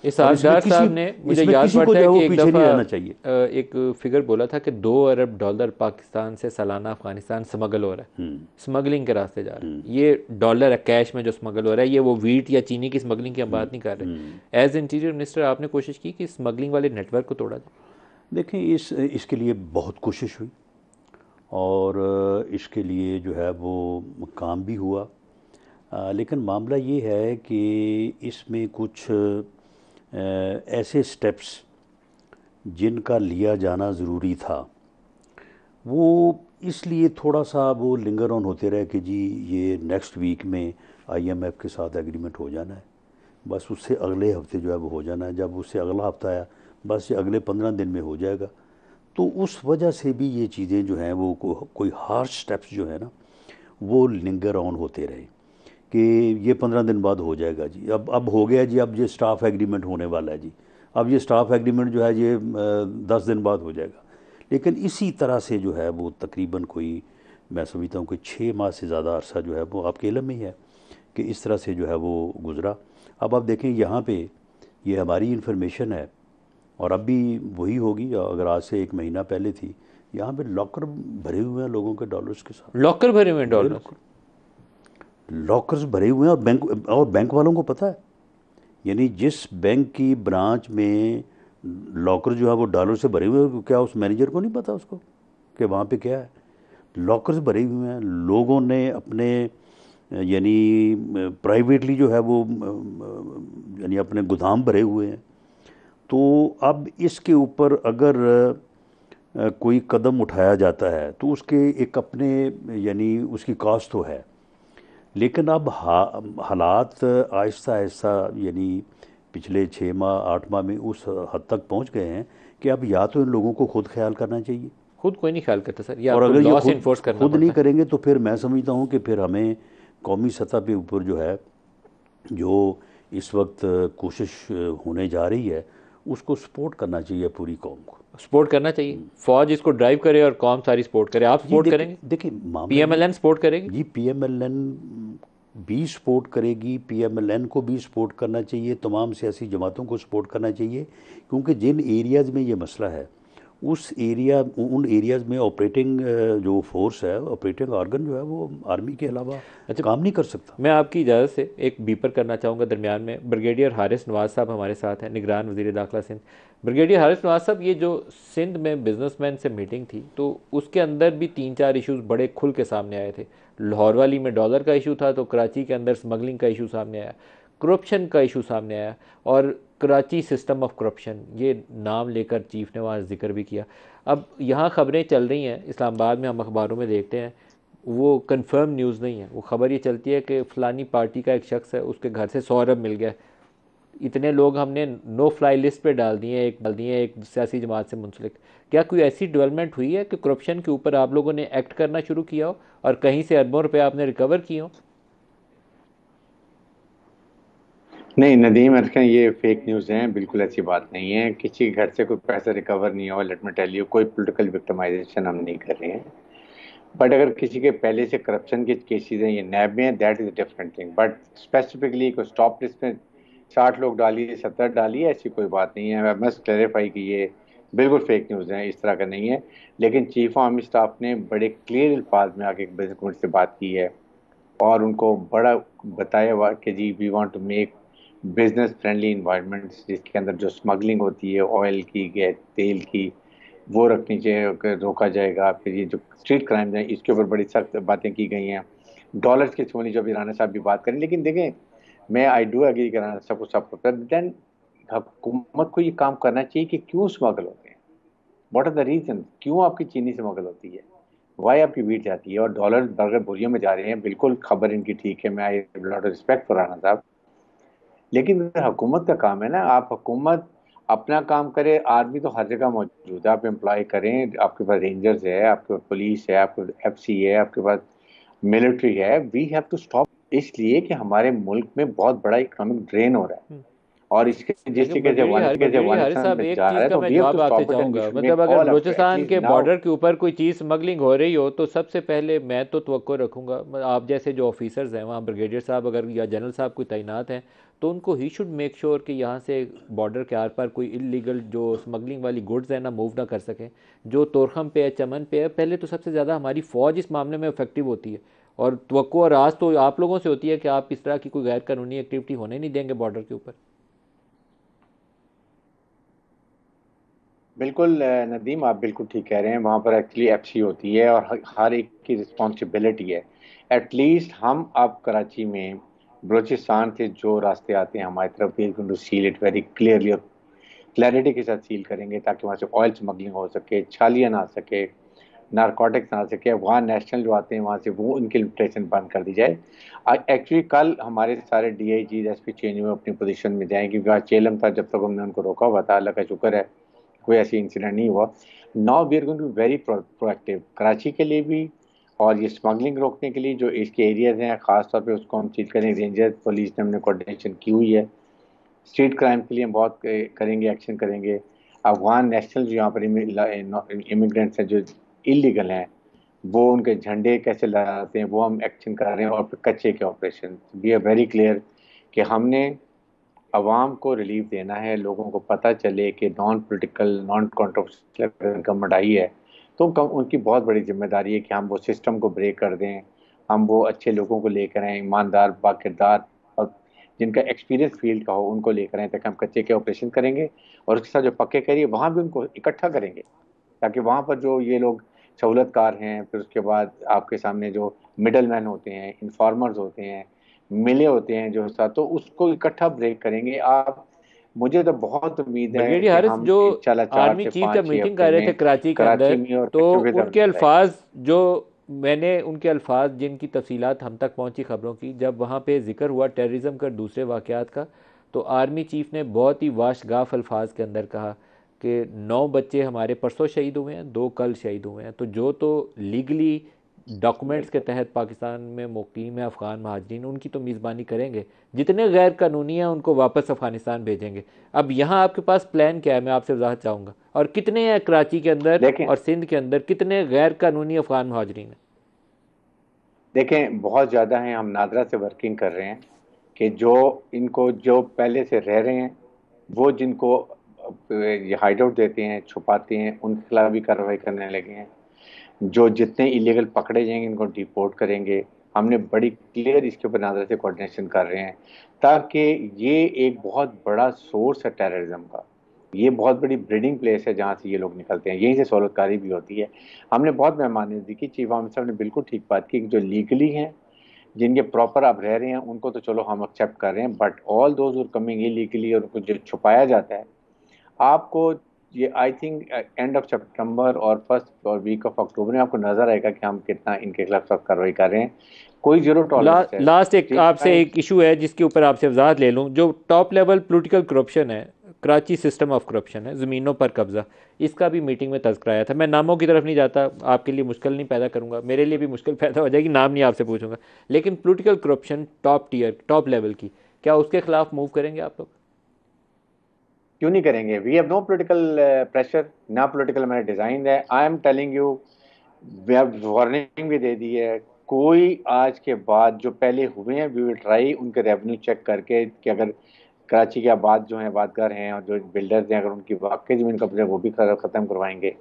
اسحاق ڈار صاحب نے مجھے یاد کسی کو پڑتا جو ہے ہے کہ وہ ایک پیچھے نہیں رہنا دفعہ چاہیے۔ ایک فگر بولا تھا کہ 2 ارب ڈالر پاکستان سے سالانہ افغانستان سمگل ہو رہا ہے، سمگلنگ کے راستے جا رہا ہے۔ یہ ڈالر ہے کیش میں جو سمگل ہو رہا ہے، یہ وہ ویٹ یا چینی کی سمگلنگ کی ہم بات نہیں کر رہے۔ ایز انٹیریئر منسٹر آپ نے کوشش کی کہ سمگلنگ والے نیٹ ورک کو توڑا جائے؟ دیکھیں اس کے لیے بہت کوشش ہوئی، اور اس کے لیے جو ہے وہ کام بھی ہوا، لیکن معاملہ یہ ہے کہ اس میں کچھ ایسے سٹیپس جن کا لیا جانا ضروری تھا، وہ اس لیے تھوڑا سا وہ لنگر آن ہوتے رہے کہ جی یہ نیکسٹ ویک میں آئی ایم ایف کے ساتھ ایگریمنٹ ہو جانا ہے، بس اس سے اگلے ہفتے جو ہے وہ ہو جانا ہے، جب اس سے اگلا ہفتہ آیا بس یہ اگلے 15 دن میں ہو جائے گا۔ تو اس وجہ سے بھی یہ چیزیں جو ہیں وہ کوئی ہارش سٹیپس جو ہے نا وہ لنگر آن ہوتے رہے کہ یہ 15 دن بعد ہو جائے گا جی، اب ہو گیا جی، اب یہ سٹاف ایگریمنٹ ہونے والا ہے جی، اب یہ سٹاف ایگریمنٹ جو ہے یہ 10 دن بعد ہو جائے گا۔ لیکن اسی طرح سے جو ہے وہ تقریباً کوئی، میں سمجھتا ہوں کہ 6 ماہ سے زیادہ عرصہ جو ہے وہ آپ کے علم میں ہی ہے کہ اس طرح سے جو ہے وہ گزرا۔ اب آپ دیکھیں یہاں پہ یہ ہماری انفارمیشن ہے، اور اب بھی وہی ہوگی اگر آج سے 1 مہینہ پہلے تھی، یہاں پہ لاکر بھرے ہوئے ہیں لوگوں کے ڈالرز کے ساتھ، لاکر بھرے ہوئے ڈالر؟ بالکل لاکرز بھرے ہوئے ہیں، اور بینک والوں کو پتہ ہے، یعنی جس بینک کی برانچ میں لاکر جو ہے وہ ڈالر سے بھرے ہوئے ہیں، کیا اس مینیجر کو نہیں پتہ اس کو کہ وہاں پہ کیا ہے؟ لاکرز بھرے ہوئے ہیں، لوگوں نے اپنے یعنی پرائیویٹلی جو ہے وہ یعنی اپنے گودام بھرے ہوئے ہیں۔ تو اب اس کے اوپر اگر کوئی قدم اٹھایا جاتا ہے تو اس کے ایک اپنے یعنی اس کی کاسٹ تو ہے، لیکن اب حالات آہستہ آہستہ یعنی پچھلے 6 ماہ 8 ماہ میں اس حد تک پہنچ گئے ہیں کہ اب یا تو ان لوگوں کو خود خیال کرنا چاہیے، خود کوئی نہیں خیال کرتا سر، یہ اور آپ کو اگر یہ لا سے خود انفورس کرنا خود نہیں پڑتا ہے۔ کریں گے تو پھر میں سمجھتا ہوں کہ پھر ہمیں قومی سطح پہ اوپر جو ہے جو اس وقت کوشش ہونے جا رہی ہے اس کو سپورٹ کرنا چاہیے پوری قوم کو۔ سپورٹ کرنا چاہیے، فوج اس کو ڈرائیو کرے اور قوم ساری سپورٹ کرے۔ آپ جی سپورٹ کریں گے؟ دیکھیں پی معاملہ ایم یہ، ایل این سپورٹ کرے گی؟ جی پی ایم ایل این بھی سپورٹ کرے گی، پی ایم ایل این کو بھی سپورٹ کرنا چاہیے، تمام سیاسی جماعتوں کو سپورٹ کرنا چاہیے، کیونکہ جن ایریاز میں یہ مسئلہ ہے ان ایریاز میں آپریٹنگ جو فورس ہے، آپریٹنگ آرگن جو ہے وہ آرمی کے علاوہ اچھا، کام نہیں کر سکتا۔ میں آپ کی اجازت سے ایک بیپر کرنا چاہوں گا درمیان میں۔ بریگیڈیئر حارث نواز صاحب ہمارے ساتھ ہیں، نگران وزیر داخلہ سندھ۔ بریگیڈیئر حارث نواز صاحب، یہ جو سندھ میں بزنس مین سے میٹنگ تھی تو اس کے اندر بھی 3 4 ایشوز بڑے کھل کے سامنے آئے تھے۔ لاہور والی میں ڈالر کا ایشو تھا، تو کراچی کے اندر سمگلنگ کا ایشو سامنے آیا، کرپشن کا ایشو سامنے آیا، اور کراچی سسٹم آف کرپشن یہ نام لے کر چیف نے وہاں ذکر بھی کیا۔ اب یہاں خبریں چل رہی ہیں اسلام آباد میں، ہم اخباروں میں دیکھتے ہیں، وہ کنفرم نیوز نہیں ہے، وہ خبر یہ چلتی ہے کہ فلانی پارٹی کا ایک شخص ہے، اس کے گھر سے 100 ارب مل گئے، اتنے لوگ ہم نے نو فلائی لسٹ پہ ڈال دیے ایک سیاسی جماعت سے منسلک۔ کیا کوئی ایسی ڈیولپمنٹ ہوئی ہے کہ کرپشن کے اوپر آپ لوگوں نے ایکٹ کرنا شروع کیا ہو اور کہیں سے اربوں روپے آپ نے ریکور کیے ہوں؟ نہیں ندیم ارکن، یہ فیک نیوز ہیں، بالکل ایسی بات نہیں ہے، کسی کے گھر سے کوئی پیسہ ریکور نہیں ہوا۔ لیٹ می ٹیل یو، کوئی پولیٹیکل وکٹمائزیشن ہم نہیں کر رہے ہیں، بٹ اگر کسی کے پہلے سے کرپشن کی کیسز ہیں، یہ نیب میں ہیں، that is a different thing, but specifically کوئی اسٹاپ لسٹ میں 60 لوگ ڈالیے 70 ڈالیے، ایسی کوئی بات نہیں ہے۔ میں مسٹ کلیریفائی کہ یہ بالکل فیک نیوز ہیں، اس طرح کا نہیں ہے۔ لیکن چیف آرمی اسٹاف نے بڑے کلیئر الفاظ میں آ کے بزنس سے بات کی ہے، اور ان کو بڑا بتایا ہوا کہ جی we want to make business friendly environment, جس کے اندر جو اسمگلنگ ہوتی ہے آئل کی، گیس، تیل کی، وہ رکھنی چاہیے کہ روکا جائے گا۔ پھر یہ جو اسٹریٹ کرائم ہیں اس کے اوپر بڑی سخت باتیں کی گئی ہیں۔ ڈالرز کی سونی جو ابھی رانا صاحب بھی بات کریں، لیکن دیکھیں میں آئی ڈو اگری کرانا سب کو دین حکومت کو یہ کام کرنا چاہیے کہ کیوں اسمگل ہوتے ہیں، واٹ آر دا ریزن، کیوں آپ کی چینی اسمگل ہوتی ہے، وائی آپ کی ویٹ جاتی ہے، اور ڈالر برگر بوریوں میں جا رہے ہیں۔ بالکل خبر ان کی ٹھیک ہے، میں آئی لاٹ ریسپیکٹ فار رانا صاحب، لیکن حکومت کا کام ہے نا، آپ حکومت اپنا کام کرے۔ آدمی تو ہر جگہ موجود ہے، آپ امپلائی کریں، آپ کے پاس رینجرز ہے، آپ کے پاس پولیس ہے، آپ کے پاس ایف سی ہے، آپ کے پاس ملٹری ہے۔ وی ہیو ٹو اسٹاپ، اس لیے کہ ہمارے ملک میں بہت بڑا اکنامک ڈرین ہو رہا ہے، اور اس کے جس لیکن طریقے سے برگیڈیئر حارث افغانستان صاحب میں ایک جا رہا چیز ہے کا تو میں وی ہیو ٹو جواب آپ سے اسٹاپ اٹ اینڈ چاہوں وی گا، شوڈ مطلب میک اگر آل ایفرٹ ایٹ بلوچستان لیسٹ کے ناؤ. بارڈر کے اوپر کوئی چیز سمگلنگ ہو رہی ہو تو سب سے پہلے میں تو توقع رکھوں گا آپ جیسے جو آفیسرز ہیں وہاں برگیڈیئر صاحب اگر یا جنرل صاحب کوئی تعینات ہیں تو ان کو ہی شوڈ میک شور کہ یہاں سے بارڈر کے آر پار کوئی انلیگل جو سمگلنگ والی گڈز ہیں نا موو نہ کر سکیں. جو تورخم پہ ہے، چمن پہ ہے، پہلے تو سب سے زیادہ ہماری فوج اس معاملے میں افیکٹو ہوتی ہے، اور توقع اور آس تو آپ لوگوں سے ہوتی ہے کہ آپ اس طرح کی کوئی غیر قانونی ایکٹیویٹی ہونے نہیں دیں گے بارڈر کے اوپر. بالکل ندیم، آپ بالکل ٹھیک کہہ رہے ہیں. وہاں پر ایکچولی ایف سی ہوتی ہے اور ہر ایک کی رسپانسبلٹی ہے. ایٹ لیسٹ ہم اب کراچی میں بلوچستان سے جو راستے آتے ہیں ہماری طرف we going to sell it very clearly اور کلیئرٹی کے ساتھ سیل کریں گے تاکہ وہاں سے آئل سمگلنگ ہو سکے، چھالیاں نہ آ سکے، نارکوٹکس نہ آ سکے. افغان نیشنل جو آتے ہیں وہاں سے وہ ان کی انفلٹریشن بند کر دی جائے. ایکچولی کل ہمارے سارے D I G S P change ہوئے اپنی پوزیشن میں جائیں، کیونکہ آج چیلم تھا جب تک ہم نے ان کو روکا ہوا تھا. اللہ کا شکر ہے کوئی ایسی انسیڈنٹ نہیں ہوا. Now we are going to be very proactive Karachi کے لیے بھی، اور یہ اسمگلنگ روکنے کے لیے جو اس کے ایریاز ہیں خاص طور پہ اس کو ہم چیز کریں. رینجر پولیس نے ہم نے کوآرڈینیشن کی ہوئی ہے. اسٹریٹ کرائم کے لیے ہم بہت کریں گے، ایکشن کریں گے. افغان نیشنل جو یہاں پر امیگرینٹس ہیں جو انلیگل ہیں وہ ان کے جھنڈے کیسے لہراتے ہیں وہ ہم ایکشن کر رہے ہیں. اور پھر کچے کے operation we are very clear کہ ہم نے عوام کو ریلیف دینا ہے. لوگوں کو پتہ چلے کہ non political non controversial government آئی ہے تو ان کی بہت بڑی ذمہ داری ہے کہ ہم وہ سسٹم کو بریک کر دیں، ہم وہ اچھے لوگوں کو لے کر آئیں، ایماندار باکردار اور جن کا ایکسپیرینس فیلڈ کا ہو ان کو لے کر آئیں تاکہ ہم کچے کے آپریشن کریں گے. اور اس کے ساتھ جو پکے کریے وہاں بھی ان کو اکٹھا کریں گے تاکہ وہاں پر جو یہ لوگ سہولت کار ہیں، پھر اس کے بعد آپ کے سامنے جو مڈل مین ہوتے ہیں، انفارمرز ہوتے ہیں، ملے ہوتے ہیں جو ساتھ، تو اس کو اکٹھا بریک کریں گے. آپ مجھے تو بہت امید ہے برگیڈیئر کہ حارث ہم جو انشاءاللہ چار آرمی سے چیف جب پانچ چھ میٹنگ ہفتے کر رہے میں تھے کراچی کے اندر کراچی میں اور تو کچوں کے ان کے درمیان آئے. الفاظ جو میں نے ان کے الفاظ جن کی تفصیلات ہم تک پہنچی خبروں کی، جب وہاں پہ ذکر ہوا ٹیررزم کا دوسرے واقعات کا، تو آرمی چیف نے بہت ہی واشگاف الفاظ کے اندر کہا کہ 9 بچے ہمارے پرسوں شہید ہوئے ہیں، 2 کل شہید ہوئے ہیں. تو جو تو لیگلی ڈاکومنٹس کے بالکل تحت پاکستان میں مقیم ہیں افغان مہاجرین، ان کی تو میزبانی کریں گے. جتنے غیر قانونی ہیں ان کو واپس افغانستان بھیجیں گے. اب یہاں آپ کے پاس پلان کیا ہے، میں آپ سے وضاحت چاہوں گا. اور کتنے ہیں کراچی کے اندر دیکھیں اور سندھ کے اندر کتنے غیر قانونی افغان مہاجرین ہیں؟ دیکھیں بہت زیادہ ہیں. ہم نادرا سے ورکنگ کر رہے ہیں کہ جو ان کو جو پہلے سے رہ رہے ہیں وہ جن کو یہ ہائیڈ آؤٹ دیتے ہیں چھپاتے ہیں ان کے خلاف بھی کارروائی کرنے لگے ہیں. جو جتنے ایلیگل پکڑے جائیں گے ان کو ڈیپورٹ کریں گے. ہم نے بڑی کلیئر اس کے اوپر نادرا سے کوآرڈینیشن کر رہے ہیں تاکہ یہ ایک بہت بڑا سورس ہے ٹیررزم کا. یہ بہت بڑی بریڈنگ پلیس ہے جہاں سے یہ لوگ نکلتے ہیں، یہیں سے سہولت کاری بھی ہوتی ہے. ہم نے بہت مہماننزی کی. چیف عامر صاحب نے بالکل ٹھیک بات کی کہ جو لیگلی ہیں جن کے پراپر آپ رہ رہے ہیں ان کو تو چلو ہم ایکسیپٹ کر رہے ہیں، but all those who coming illegally اور ان کو جو چھپایا جاتا ہے آپ کو یہ I think and of September اور فرسٹ اور ویک آف اکتوبر میں آپ کو نظر آئے گا کہ ہم کتنا ان کے خلاف سخت کارروائی کر رہے ہیں. کوئی زیرو ٹالرنس ہے. لاسٹ ایک اسٹریٹ آپ سے کرائم ایک ایشو ہے جس کے اوپر آپ سے وضاحت لے لوں. جو ٹاپ لیول پولیٹیکل کرپشن ہے، کراچی سسٹم آف کرپشن ہے، زمینوں پر قبضہ، اس کا بھی میٹنگ میں تذکرہ آیا تھا. میں ناموں کی طرف نہیں جاتا، آپ کے لیے مشکل نہیں پیدا کروں گا، میرے لیے بھی مشکل پیدا ہو جائے گی، نام نہیں آپ سے پوچھوں گا. لیکن political corruption top tier top level کی، کیا اس کے خلاف موو کریں گے آپ لوگ؟ کیوں نہیں کریں گے؟ We have no political pressure, نہ پولیٹیکل میں نے ڈیزائن ہے. I'm telling you, we have warning بھی دے دی ہے. کوئی آج کے بعد جو پہلے ہوئے ہیں وی ول ٹرائی ان کے ریونیو چیک کر کے کہ اگر کراچی کے آباد جو ہیں آبادگار ہیں اور جو بلڈرز ہیں اگر ان کی واقعی زمین قبضہ وہ بھی ختم کروائیں گے.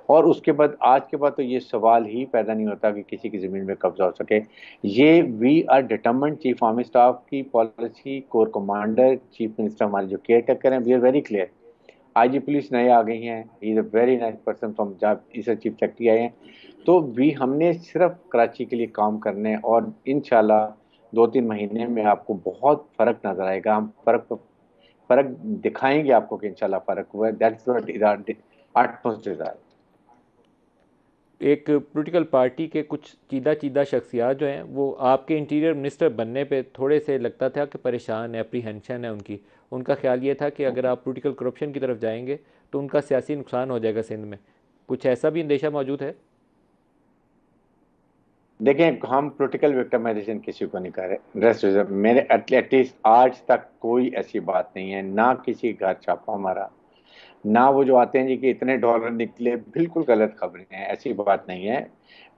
اور اس کے بعد آج کے بعد تو یہ سوال ہی پیدا نہیں ہوتا کہ کسی کی زمین میں قبضہ ہو سکے. یہ we are determined. Chief army staff کی policy, core commander, chief minister ہمارے جو کیئر ٹیکر ہیں، we are very clear. I G police نئے آ گئی ہیں، he is a very nice person from جب اسے چیف سیکرٹری آئے ہیں. تو ہم نے صرف کراچی کے لیے کام کرنے اور انشاءاللہ 2-3 مہینے میں آپ کو بہت فرق نظر آئے گا. ہم فرق دکھائیں گے آپ کو کہ انشاءاللہ فرق ہوا ہے. That's what is our utmost desire. ایک پولیٹیکل پارٹی کے کچھ چیدہ شخصیات جو ہیں وہ آپ کے انٹیریئر منسٹر بننے پہ تھوڑے سے لگتا تھا کہ پریشان ہے، اپریہنشن ہے ان کا خیال یہ تھا کہ اگر آپ پولیٹیکل کرپشن کی طرف جائیں گے تو ان کا سیاسی نقصان ہو جائے گا سندھ میں. کچھ ایسا بھی اندیشہ موجود ہے؟ دیکھیں ہم پولیٹیکل وکٹمائزیشن کسی کو نہیں کر رہے، ریسٹ میرے ایٹ لیسٹ آج تک کوئی ایسی بات نہیں ہے، نہ کسی گھر چھاپا ہمارا، نہ وہ جو آتے ہیں جی کہ اتنے ڈالر نکلے، بالکل غلط خبریں ہیں، ایسی بات نہیں ہے۔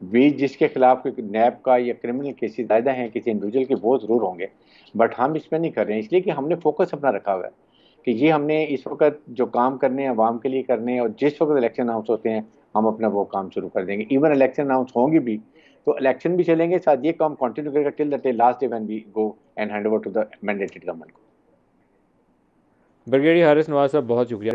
بھی جس کے خلاف کوئی نیب کا یا کرمنل کیسز زیادہ ہیں کسی انڈیویجول کے، وہ ضرور ہوں گے، بٹ ہم اس میں نہیں کر رہے ہیں، اس لیے کہ ہم نے فوکس اپنا رکھا ہوا ہے کہ یہ ہم نے اس وقت جو کام کرنے ہیں عوام کے لیے کرنے ہیں، اور جس وقت الیکشن اناؤنس ہوتے ہیں ہم اپنا وہ کام شروع کر دیں گے۔ ایون الیکشن اناؤنس ہوں گی بھی تو الیکشن بھی چلیں گے، ساتھ یہ کام کنٹینیو کرے گا till the last day when we go and hand over to the mandated government کو۔ بریگیڈیئر حارث نواز صاحب بہت شکریہ۔